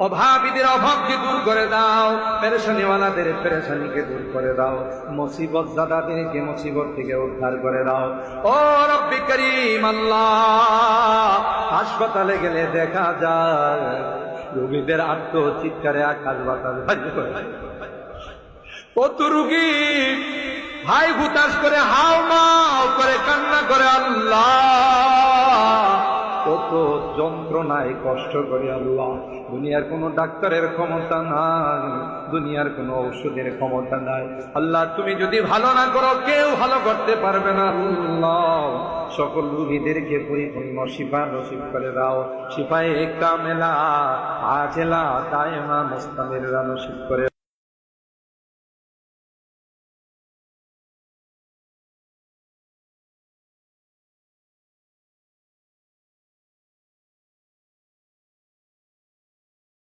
অভাবীদের অভাবকে দূর করে দাও, পেরেশানিওয়ালাদের পেরেশানিকে দূর করে দাও, মুসিবত জাদাদেরকে মুসিবত থেকে উদ্ধার করে দাও। ও রব্বি করিম আল্লাহ, হাসপাতালে গেলে দেখা যায় রোগীদের আত্মচিৎকারে আকাশ বাতাস ভাসে করে। কত রোগী হাই হুতাশ করে হাও মাও করে কান্না করে আল্লাহ, কত যন্ত্রণায় কষ্ট করে আল্লাহ। দুনিয়ার কোনো ডাক্তারের ক্ষমতা নাই, দুনিয়ার কোনো ঔষধের ক্ষমতা নাই আল্লাহ। তুমি যদি ভালো না করো কেউ ভালো করতে পারবে না আল্লাহ। সকল রোগীদেরকে পরিপূর্ণ শিফা নসিব করে দাও, শিফায়ে কামেলা আজেলা দায়েমা মুস্তামিররা নসিব করে